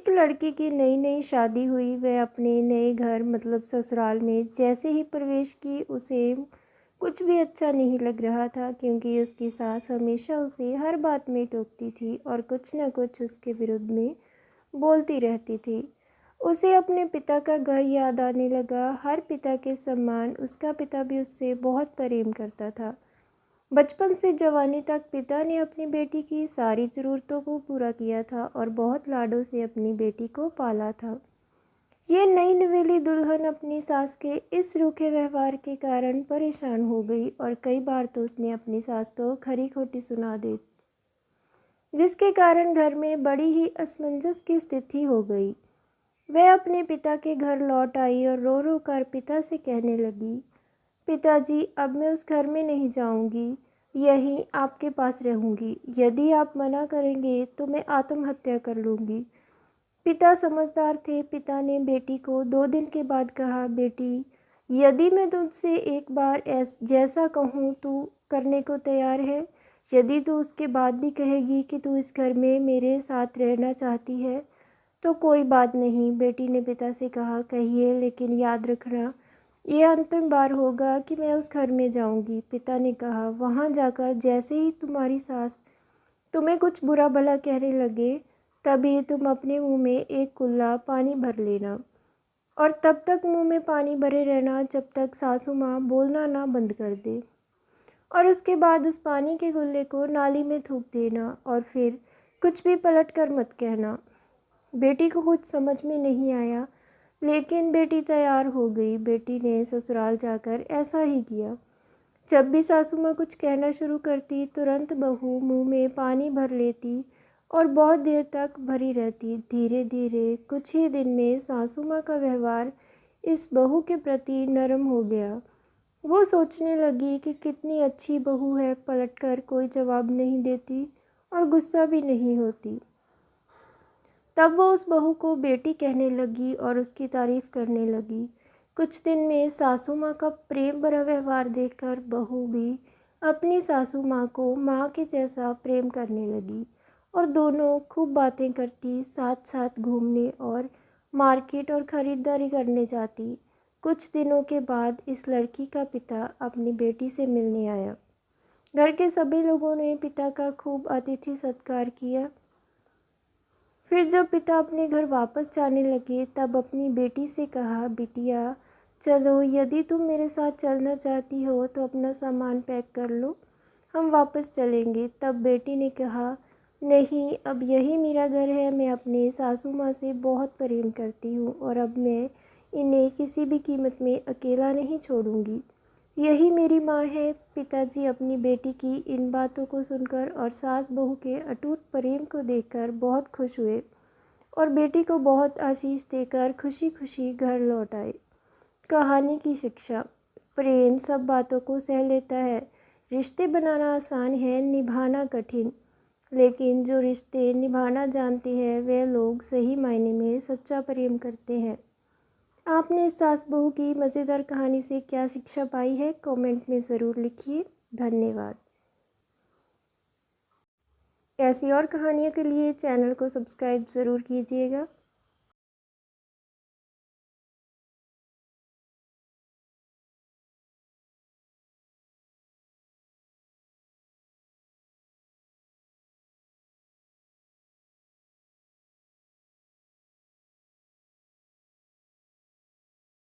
एक लड़की की नई नई शादी हुई। वह अपने नए घर मतलब ससुराल में जैसे ही प्रवेश की उसे कुछ भी अच्छा नहीं लग रहा था, क्योंकि उसकी सास हमेशा उसे हर बात में टोकती थी और कुछ न कुछ उसके विरुद्ध में बोलती रहती थी। उसे अपने पिता का घर याद आने लगा, हर पिता के समान उसका पिता भी उससे बहुत प्रेम करता था। बचपन से जवानी तक पिता ने अपनी बेटी की सारी ज़रूरतों को पूरा किया था और बहुत लाडों से अपनी बेटी को पाला था। ये नई नवेली दुल्हन अपनी सास के इस रूखे व्यवहार के कारण परेशान हो गई और कई बार तो उसने अपनी सास को खरी खोटी सुना दी, जिसके कारण घर में बड़ी ही असमंजस की स्थिति हो गई। वह अपने पिता के घर लौट आई और रो रो कर पिता से कहने लगी, पिताजी, अब मैं उस घर में नहीं जाऊंगी, यहीं आपके पास रहूंगी। यदि आप मना करेंगे तो मैं आत्महत्या कर लूँगी। पिता समझदार थे। पिता ने बेटी को 2 दिन के बाद कहा, बेटी, यदि मैं तुझसे एक बार जैसा कहूँ तू करने को तैयार है? यदि तू उसके बाद भी कहेगी कि तू इस घर में मेरे साथ रहना चाहती है तो कोई बात नहीं। बेटी ने पिता से कहा, कहिए, लेकिन याद रखना यह अंतिम बार होगा कि मैं उस घर में जाऊंगी। पिता ने कहा, वहां जाकर जैसे ही तुम्हारी सास तुम्हें कुछ बुरा भला कहने लगे तभी तुम अपने मुंह में एक कुल्ला पानी भर लेना और तब तक मुंह में पानी भरे रहना जब तक सासू माँ बोलना ना बंद कर दे, और उसके बाद उस पानी के गुल्ले को नाली में थूक देना और फिर कुछ भी पलट कर मत कहना। बेटी को कुछ समझ में नहीं आया, लेकिन बेटी तैयार हो गई। बेटी ने ससुराल जाकर ऐसा ही किया। जब भी सासू माँ कुछ कहना शुरू करती तुरंत बहू मुंह में पानी भर लेती और बहुत देर तक भरी रहती। धीरे धीरे कुछ ही दिन में सासू माँ का व्यवहार इस बहू के प्रति नरम हो गया। वो सोचने लगी कि कितनी अच्छी बहू है, पलटकर कोई जवाब नहीं देती और गुस्सा भी नहीं होती। तब वो उस बहू को बेटी कहने लगी और उसकी तारीफ करने लगी। कुछ दिन में सासू माँ का प्रेम भरा व्यवहार देखकर बहू भी अपनी सासू माँ को माँ के जैसा प्रेम करने लगी और दोनों खूब बातें करती, साथ साथ घूमने और मार्केट और ख़रीदारी करने जाती। कुछ दिनों के बाद इस लड़की का पिता अपनी बेटी से मिलने आया। घर के सभी लोगों ने पिता का खूब अतिथि सत्कार किया। फिर जब पिता अपने घर वापस जाने लगे तब अपनी बेटी से कहा, बिटिया, चलो, यदि तुम मेरे साथ चलना चाहती हो तो अपना सामान पैक कर लो, हम वापस चलेंगे। तब बेटी ने कहा, नहीं, अब यही मेरा घर है। मैं अपने सासू माँ से बहुत प्रेम करती हूँ और अब मैं इन्हें किसी भी कीमत में अकेला नहीं छोड़ूंगी। यही मेरी माँ है। पिताजी अपनी बेटी की इन बातों को सुनकर और सास बहू के अटूट प्रेम को देखकर बहुत खुश हुए और बेटी को बहुत आशीष देकर खुशी खुशी घर लौट आए। कहानी की शिक्षा, प्रेम सब बातों को सह लेता है। रिश्ते बनाना आसान है, निभाना कठिन, लेकिन जो रिश्ते निभाना जानते हैं वे लोग सही मायने में सच्चा प्रेम करते हैं। आपने इस सास बहू की मज़ेदार कहानी से क्या शिक्षा पाई है? कमेंट में ज़रूर लिखिए। धन्यवाद। ऐसी और कहानियों के लिए चैनल को सब्सक्राइब ज़रूर कीजिएगा।